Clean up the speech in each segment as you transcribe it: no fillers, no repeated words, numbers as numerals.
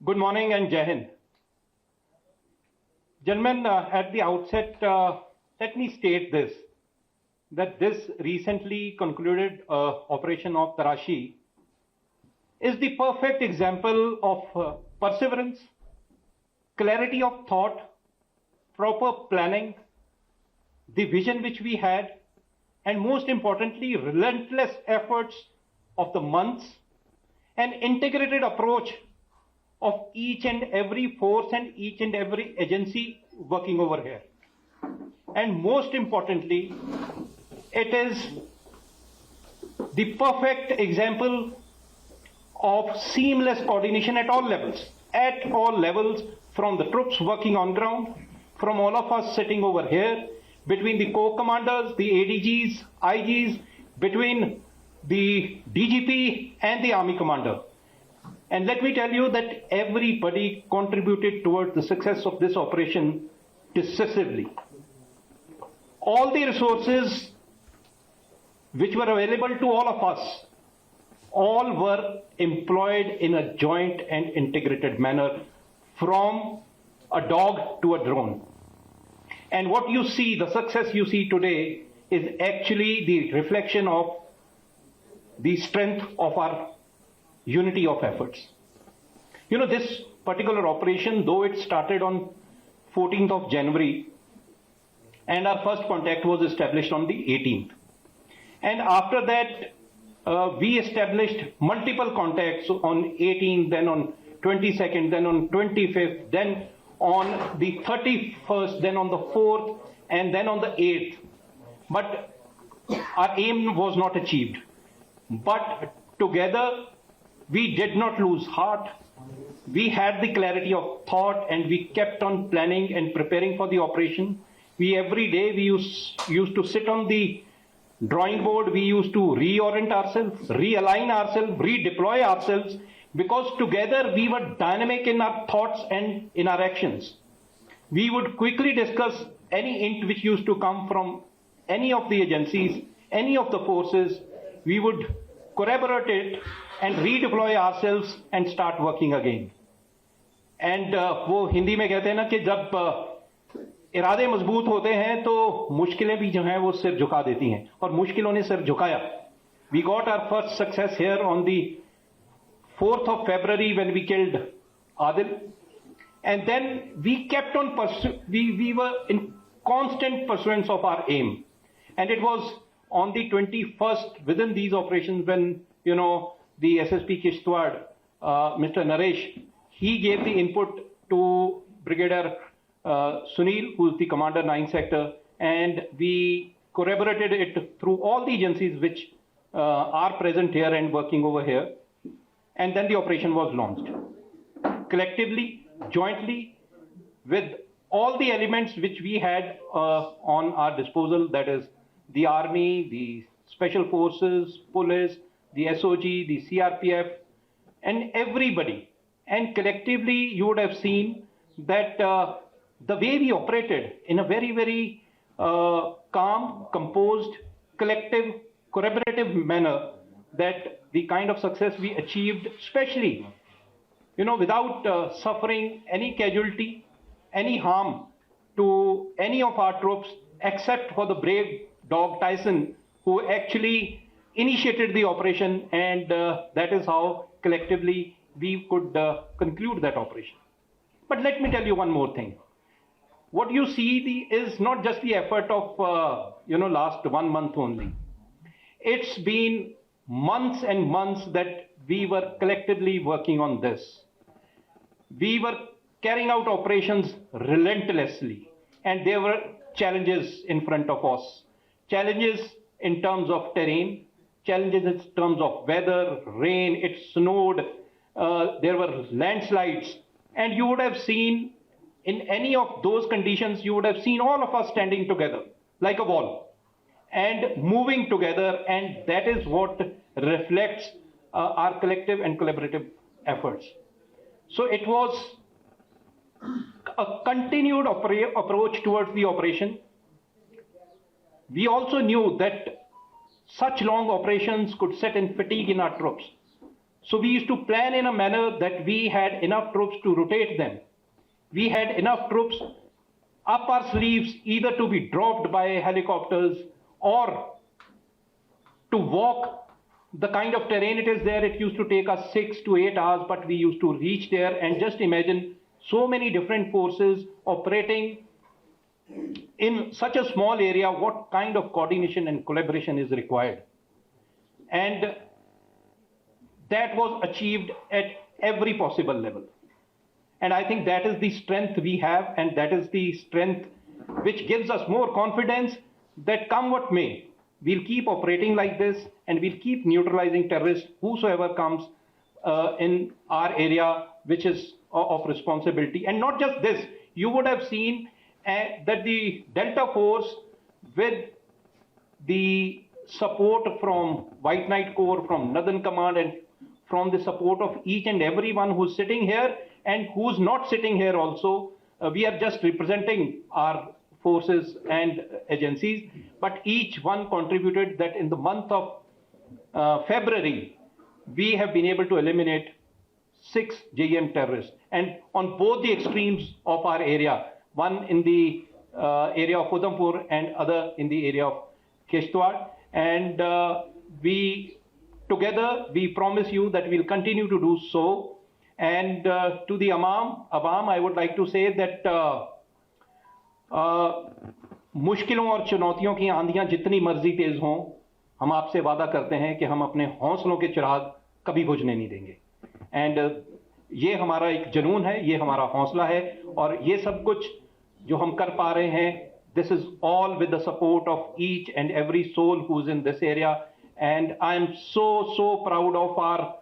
Good morning and Jai Hind. Gentlemen, at the outset, let me state this, that this recently concluded operation of Tarashi is the perfect example of perseverance, clarity of thought, proper planning, the vision which we had, and most importantly, relentless efforts of the months, an integrated approach of each and every force and each and every agency working over here. And most importantly, it is the perfect example of seamless coordination at all levels, from the troops working on ground, from all of us sitting over here, between the corps commanders, the ADGs, IGs, between the DGP and the army commander. And let me tell you that everybody contributed towards the success of this operation decisively. All the resources which were available to all of us, all were employed in a joint and integrated manner, from a dog to a drone. And what you see, the success you see today, is actually the reflection of the strength of our unity of efforts. You know, this particular operation, though it started on 14th of January, and our first contact was established on the 18th. And after that, we established multiple contacts on 18th, then on 22nd, then on 25th, then on the 31st, then on the 4th, and then on the 8th. But our aim was not achieved. But together, we did not lose heart. We had the clarity of thought, and we kept on planning and preparing for the operation. Every day we used to sit on the drawing board. We used to reorient ourselves, realign ourselves, redeploy ourselves, because together we were dynamic in our thoughts and in our actions. We would quickly discuss any int which used to come from any of the agencies, any of the forces. We would corroborate it and redeploy ourselves and start working again. And वो हिंदी में कहते हैं ना कि जब इरादे मजबूत होते हैं तो मुश्किलें भी जो हैं वो सिर झुका देती हैं, और मुश्किलों ने सिर झुकाया. We got our first success here on the 4th of February when we killed Adil, and then we kept on we were in constant pursuance of our aim. And it was on the 21st, within these operations, when the SSP Kishtwar, Mr. Naresh, he gave the input to Brigadier Sunil, who is the commander 9 sector, and we corroborated it through all the agencies which are present here and working over here. And then the operation was launched. Collectively, jointly, with all the elements which we had on our disposal, that is the army, the special forces, police, the SOG, the CRPF, and everybody. And collectively, you would have seen that the way we operated in a very, very calm, composed, collective, collaborative manner, that the kind of success we achieved, especially, without suffering any casualty, any harm to any of our troops, except for the brave dog Tyson, who actually initiated the operation, and that is how collectively we could conclude that operation. But let me tell you one more thing. What you see is not just the effort of last 1 month only. It's been months and months that we were collectively working on this. We were carrying out operations relentlessly, and there were challenges in front of us. Challenges in terms of terrain, challenges in terms of weather, rain, it snowed, there were landslides, and you would have seen in any of those conditions, you would have seen all of us standing together like a wall and moving together, and that is what reflects our collective and collaborative efforts. So it was a continued approach towards the operation. We also knew that such long operations could set in fatigue in our troops. So we used to plan in a manner that we had enough troops to rotate them. We had enough troops up our sleeves either to be dropped by helicopters or to walk the kind of terrain it is there. It used to take us 6 to 8 hours, but we used to reach there. And just imagine so many different forces operating in such a small area, what kind of coordination and collaboration is required. And that was achieved at every possible level. And I think that is the strength we have, and that is the strength which gives us more confidence that come what may, we'll keep operating like this and we'll keep neutralizing terrorists, whosoever comes in our area, which is of responsibility. And not just this, you would have seen that the Delta Force, with the support from White Knight Corps, from Northern Command, and from the support of each and everyone who's sitting here and who's not sitting here also, we are just representing our forces and agencies, but each one contributed that in the month of February, we have been able to eliminate 6 JM terrorists, and on both the extremes of our area, one in the area of Udhampur and other in the area of Kishtwar. And together, we promise you that we'll continue to do so. And to the Awam, I would like to say that मुश्किलों और चुनौतियों की आंधियां जितनी मर्जी तेज हों, हम आपसे वादा करते हैं कि हम अपने हौसलों के चिराग कभी बुझने नहीं देंगे. एंड ये हमारा एक जुनून है, ये हमारा हौसला है, और ये सब कुछ जो हम कर पा रहे हैं, this is all with the support of each and every soul who's in this area. And I am so proud of our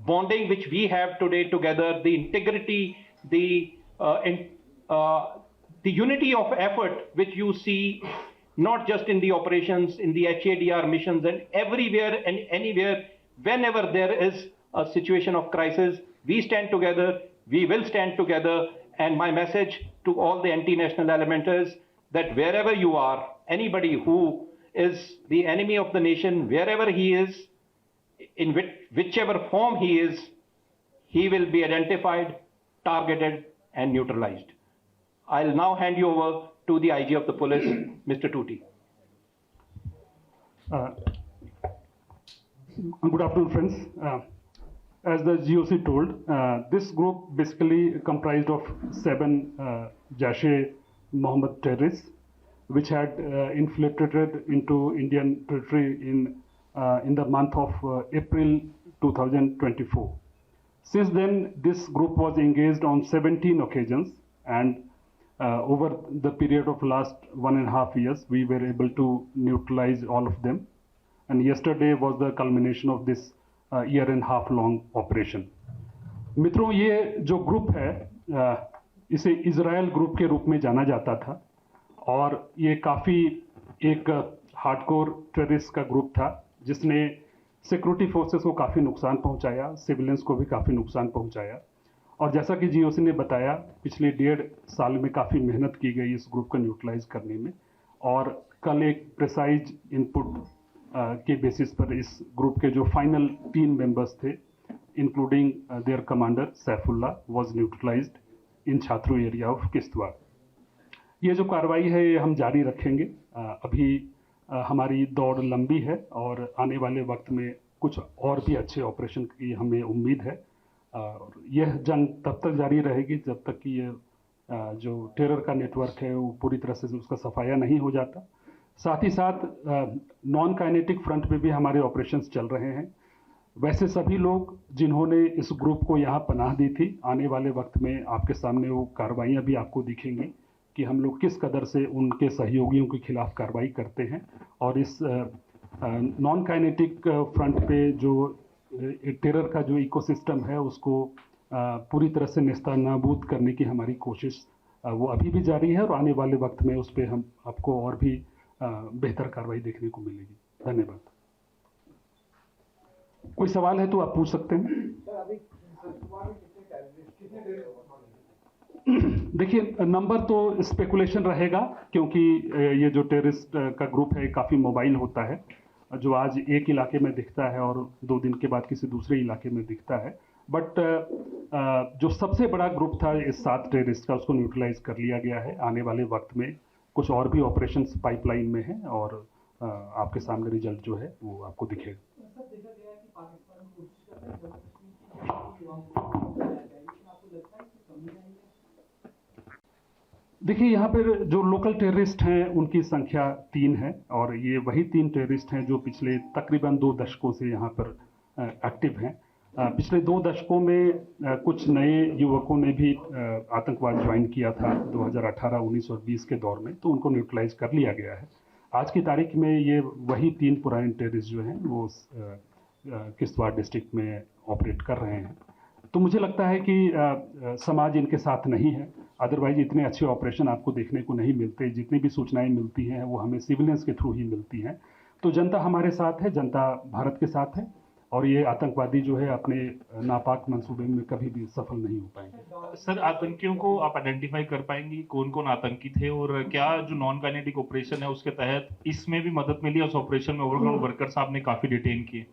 bonding which we have today together, the integrity, the unity of effort which you see not just in the operations, in the HADR missions, and everywhere and anywhere, whenever there is a situation of crisis, we stand together, we will stand together. And my message to all the anti-national elementals, that wherever you are, anybody who is the enemy of the nation, wherever he is, in whichever form he is, he will be identified, targeted, and neutralized. I'll now hand you over to the IG of the police, Mr. Tuti. Good afternoon, friends. As the GOC told, this group basically comprised of 7 Jaish-e-Mohammed terrorists, which had infiltrated into Indian territory in the month of April 2024. Since then, this group was engaged on 17 occasions, and over the period of last 1.5 years, we were able to neutralize all of them. And yesterday was the culmination of this year-and-a-half long operation. मित्रों, ये जो group है, इसे Israel group के रूप में जाना जाता था, और ये काफ़ी एक हार्डकोर टेररिस्ट का ग्रुप था, जिसने सिक्योरिटी फोर्सेस को काफ़ी नुकसान पहुंचाया, सिविलियंस को भी काफ़ी नुकसान पहुंचाया. और जैसा कि जीओसी ने बताया, पिछले 1.5 साल में काफ़ी मेहनत की गई इस ग्रुप को न्यूट्रलाइज करने में, और कल एक प्रिसाइज इनपुट के बेसिस पर इस ग्रुप के जो फाइनल 3 मेंबर्स थे, including their commander Saifullah, was neutralised in Chatroo area of Kishtwar. ये जो कार्रवाई है ये हम जारी रखेंगे. अभी हमारी दौड़ लंबी है और आने वाले वक्त में कुछ और भी अच्छे ऑपरेशन की हमें उम्मीद है. यह जंग तब तक जारी रहेगी जब तक कि ये जो टेरर का नेटवर्क है वो पूरी तरह से उसका सफाया नहीं हो जाता. साथ ही साथ नॉन काइनेटिक फ्रंट पे भी हमारे ऑपरेशंस चल रहे हैं. वैसे सभी लोग जिन्होंने इस ग्रुप को यहाँ पनाह दी थी, आने वाले वक्त में आपके सामने वो कार्रवाइयाँ भी आपको दिखेंगी कि हम लोग किस कदर से उनके सहयोगियों के खिलाफ कार्रवाई करते हैं. और इस नॉन काइनेटिक फ्रंट पे जो टेरर का जो इकोसिस्टम है उसको पूरी तरह से नेस्तनाबूद करने की हमारी कोशिश वो अभी भी जारी है, और आने वाले वक्त में उस पर हम आपको और भी बेहतर कार्रवाई देखने को मिलेगी. धन्यवाद. कोई सवाल है तो आप पूछ सकते हैं. देखिए, नंबर तो स्पेकुलेशन रहेगा, क्योंकि ये जो टेररिस्ट का ग्रुप है काफ़ी मोबाइल होता है. जो आज एक इलाके में दिखता है और 2 दिन के बाद किसी दूसरे इलाके में दिखता है। बट जो सबसे बड़ा ग्रुप था इस 7 टेररिस्ट का, उसको न्यूट्रलाइज कर लिया गया है। आने वाले वक्त में कुछ और भी ऑपरेशंस पाइपलाइन में हैं और आपके सामने रिजल्ट जो है वो आपको दिखेगा। देखिए, यहाँ पर जो लोकल टेररिस्ट हैं उनकी संख्या 3 है और ये वही 3 टेररिस्ट हैं जो पिछले तकरीबन 2 दशकों से यहाँ पर एक्टिव हैं। पिछले 2 दशकों में कुछ नए युवकों ने भी आतंकवाद ज्वाइन किया था 2018, 19 और 20 के दौर में, तो उनको न्यूट्रलाइज कर लिया गया है। आज की तारीख में ये वही 3 पुराने टेररिस्ट जो हैं वो किश्तवाड़ डिस्ट्रिक्ट में ऑपरेट कर रहे हैं। तो मुझे लगता है कि समाज इनके साथ नहीं है, अदरवाइज इतने अच्छे ऑपरेशन आपको देखने को नहीं मिलते। जितनी भी सूचनाएं मिलती हैं वो हमें सिविलियंस के थ्रू ही मिलती हैं। तो जनता हमारे साथ है, जनता भारत के साथ है और ये आतंकवादी जो है अपने नापाक मंसूबे में कभी भी सफल नहीं हो पाएंगे। सर, आतंकियों को आप आइडेंटिफाई कर पाएंगे कौन कौन आतंकी थे और क्या जो नॉन काइनेटिक ऑपरेशन है उसके तहत इसमें भी मदद मिली? उस ऑपरेशन में ओवरग्राउंड वर्कर्स आपने काफी डिटेन किए।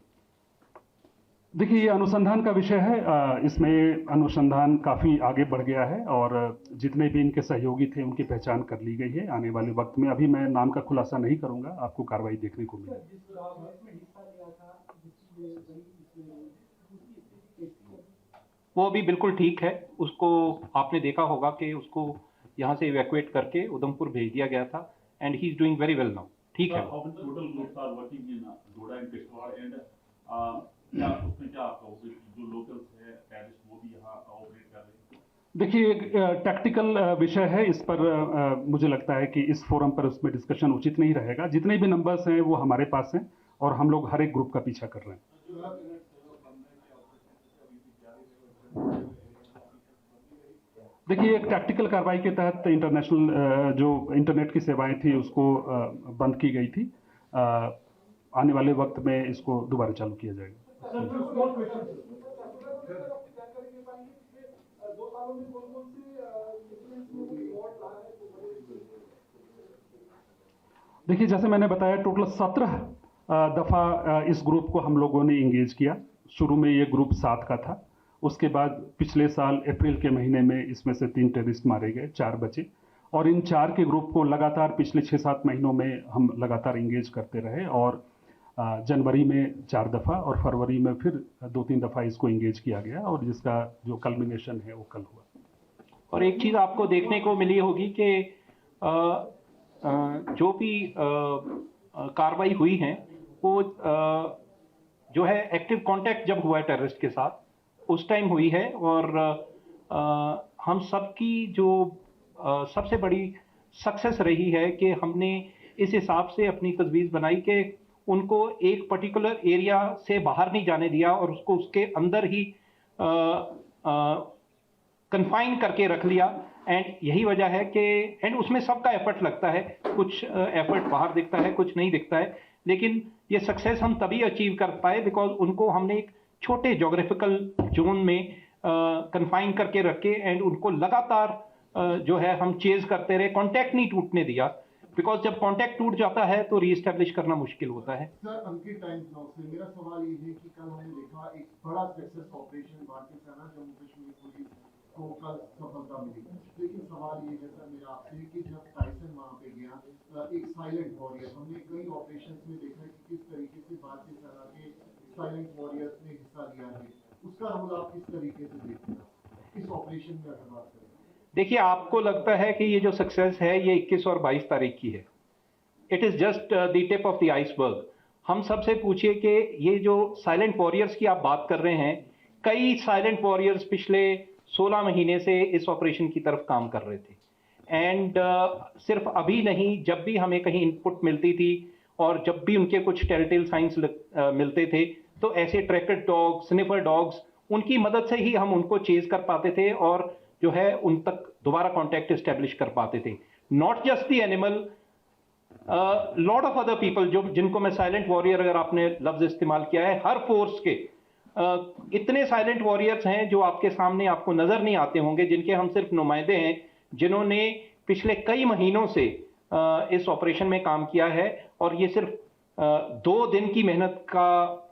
देखिए, ये अनुसंधान का विषय है। इसमें अनुसंधान काफ़ी आगे बढ़ गया है और जितने भी इनके सहयोगी थे उनकी पहचान कर ली गई है। आने वाले वक्त में अभी मैं नाम का खुलासा नहीं करूंगा, आपको कार्रवाई देखने को मिलेगी। वो अभी बिल्कुल ठीक है। उसको आपने देखा होगा कि उसको यहाँ से इवैक्यूएट करके उधमपुर भेज दिया गया था and he is doing very well now. ठीक है। क्या उसमें क्या आपका जो लोकल्स है टेररिस्ट वो भी यहाँ ऑपरेट कर रहे हैं? देखिए, एक टैक्टिकल विषय है। इस पर मुझे लगता है कि इस फोरम पर उसमें डिस्कशन उचित नहीं रहेगा। जितने भी नंबर्स हैं वो हमारे पास हैं और हम लोग हर एक ग्रुप का पीछा कर रहे हैं। देखिए, एक टैक्टिकल कार्रवाई के तहत इंटरनेशनल जो इंटरनेट की सेवाएं थी उसको बंद की गई थी। आने वाले वक्त में इसको दोबारा चालू किया जाएगा। देखिए, जैसे मैंने बताया, टोटल 17 दफ़ा इस ग्रुप को हम लोगों ने इंगेज किया। शुरू में ये ग्रुप 7 का था, उसके बाद पिछले साल अप्रैल के महीने में इसमें से 3 टेररिस्ट मारे गए, 4 बचे और इन 4 के ग्रुप को लगातार पिछले 6-7 महीनों में हम लगातार इंगेज करते रहे और जनवरी में 4 दफ़ा और फरवरी में फिर 2-3 दफ़ा इसको इंगेज किया गया और जिसका जो कल्मिनेशन है वो कल हुआ। और एक चीज़ आपको देखने को मिली होगी कि जो भी कार्रवाई हुई है वो जो है एक्टिव कांटेक्ट जब हुआ है टेररिस्ट के साथ उस टाइम हुई है और हम सबकी जो सबसे बड़ी सक्सेस रही है कि हमने इस हिसाब से अपनी तजवीज़ बनाई कि उनको एक पर्टिकुलर एरिया से बाहर नहीं जाने दिया और उसको उसके अंदर ही कन्फाइन करके रख लिया। एंड यही वजह है कि एंड उसमें सबका एफर्ट लगता है, कुछ एफर्ट बाहर दिखता है, कुछ नहीं दिखता है, लेकिन ये सक्सेस हम तभी अचीव कर पाए बिकॉज उनको हमने एक छोटे जोग्राफिकल जोन में कन्फाइन करके रखे एंड उनको लगातार जो है हम चेज करते रहे, कांटेक्ट नहीं टूटने दिया बिकॉज जब कांटेक्ट टूट जाता है तो रीएस्टेब्लिश करना मुश्किल होता है। सर, अंकित टाइम्स नाउ से मेरा सवाल ये है कि कल हमने देखा एक बड़ा सक्सेस ऑपरेशन भारतीय सेना जम्मू कश्मीर पुलिस को कल सफलता मिली, लेकिन सवाल ये है सर मेरा आपसे कि जब टाइसन वहाँ पे गया एक साइलेंट वॉरियर, हमने कई ऑपरेशंस में देखा कि किस तरीके से भारतीय सेना के साइलेंट वॉरियर्स ने हिस्सा लिया है, उसका रोल आप किस तरीके से देखते हैं इस ऑपरेशन में अगर बात करें? देखिए, आपको लगता है कि ये जो सक्सेस है ये 21 और 22 तारीख की है। It is just the tip of the iceberg. हम सबसे पूछिए कि ये जो साइलेंट वॉरियर्स की आप बात कर रहे हैं, कई साइलेंट वॉरियर्स पिछले 16 महीने से इस ऑपरेशन की तरफ काम कर रहे थे एंड सिर्फ अभी नहीं, जब भी हमें कहीं इनपुट मिलती थी और जब भी उनके कुछ टेलटेल साइंस मिलते थे तो ऐसे ट्रैकर डॉग्स, स्निफर डॉग्स, उनकी मदद से ही हम उनको चेज कर पाते थे और जो है उन तक दोबारा कांटेक्ट एस्टेब्लिश कर पाते थे। Not just the animal, lot of other people जो जिनको मैं साइलेंट वॉरियर अगर आपने लफ्ज इस्तेमाल किया है, हर फोर्स के इतने साइलेंट वॉरियर्स हैं जो आपके सामने आपको नजर नहीं आते होंगे, जिनके हम सिर्फ नुमाइंदे हैं, जिन्होंने पिछले कई महीनों से इस ऑपरेशन में काम किया है और ये सिर्फ 2 दिन की मेहनत का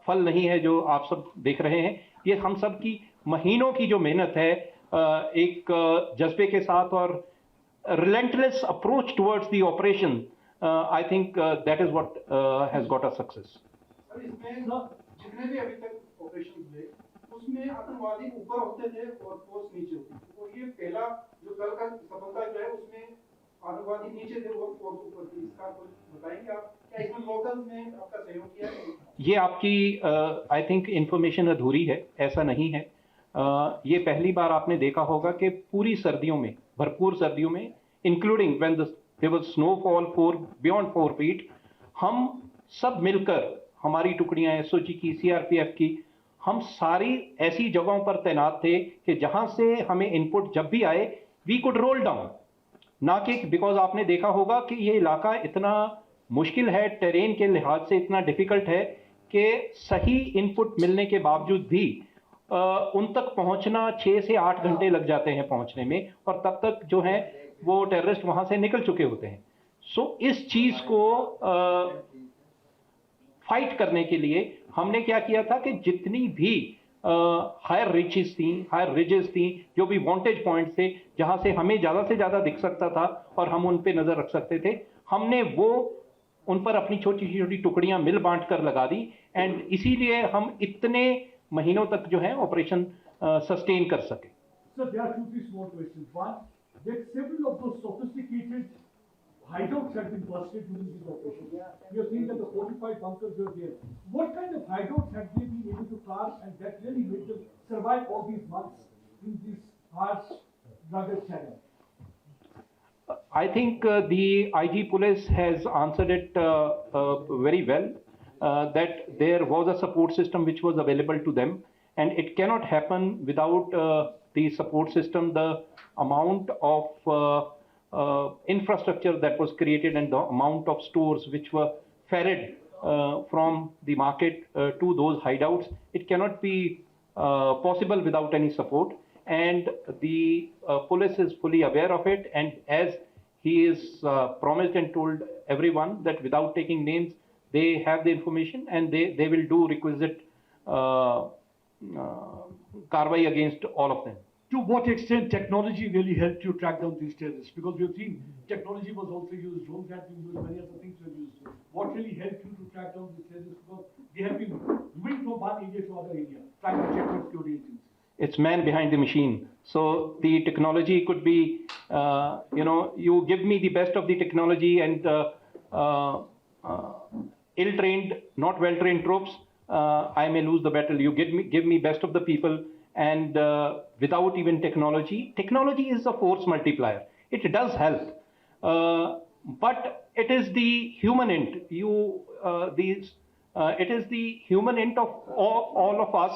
फल नहीं है जो आप सब देख रहे हैं, ये हम सब की महीनों की जो मेहनत है, एक जज्बे के साथ और relentless approach towards the operation. I think that is what has got us success. Sir इसमें जितने भी अभी तक ऑपरेशन हुए उसमें आतंकवादी ऊपर होते थे और फोर्स नीचे होती थी, और ये पहला जो कल का सफलता जो है उसमें आतंकवादी नीचे थे और फोर्स ऊपर थी, इसका कुछ बताएंगे आप? क्या इसमें लोकल ने आपका सहयोग किया है? ये आपकी आई थिंक इंफॉर्मेशन अधूरी है, ऐसा नहीं है। ये पहली बार आपने देखा होगा कि पूरी सर्दियों में, भरपूर सर्दियों में, including when there was snowfall beyond 4 feet, हम सब मिलकर, हमारी टुकड़ियां एसओजी की, सीआरपीएफ की, हम सारी ऐसी जगहों पर तैनात थे कि जहां से हमें इनपुट जब भी आए वी कुड रोल डाउन, ना कि बिकॉज आपने देखा होगा कि ये इलाका इतना मुश्किल है, टेरेन के लिहाज से इतना डिफिकल्ट है कि सही इनपुट मिलने के बावजूद भी उन तक पहुंचना 6 से 8 घंटे लग जाते हैं पहुंचने में, और तब तक जो है वो टेररिस्ट वहां से निकल चुके होते हैं। सो इस चीज को फाइट करने के लिए हमने क्या किया था कि जितनी भी हायर रिजेस थी, जो भी वांटेज पॉइंट थे जहां से हमें ज्यादा से ज्यादा दिख सकता था और हम उन पे नजर रख सकते थे, हमने वो उन पर अपनी छोटी छोटी टुकड़ियां मिल बांट कर लगा दी, एंड इसीलिए हम इतने महीनों तक जो है ऑपरेशन सस्टेन कर सके। So there are 2-3 small questions. One, that several of those sophisticated hideouts have been busted during this operation. We have seen that the fortified bunkers were there. What kind of hideouts have they been able to carve, and that really made them survive all these months in this harsh, rugged terrain? I think the IG police has answered it very well, that there was a support system which was available to them, and it cannot happen without the support system. The amount of infrastructure that was created and the amount of stores which were ferried from the market to those hideouts, it cannot be possible without any support, and the police is fully aware of it, and as he is promised and told everyone that without taking names, they have the information and they will do requisite karwai against all of them. To what extent technology really helped you track down these terrorists? Because we have seen technology was also used, drones had been used, many other things were used. What really helped you to track down these terrorists? Because they have been moving from one area to other area, trying to check out security agents. It's man behind the machine. So the technology could be, you give me the best of the technology and ill-trained, not well-trained troops, I may lose the battle. You give me best of the people, and without even technology is a force multiplier. It does help, but it is the human end. It is the human end of all of us.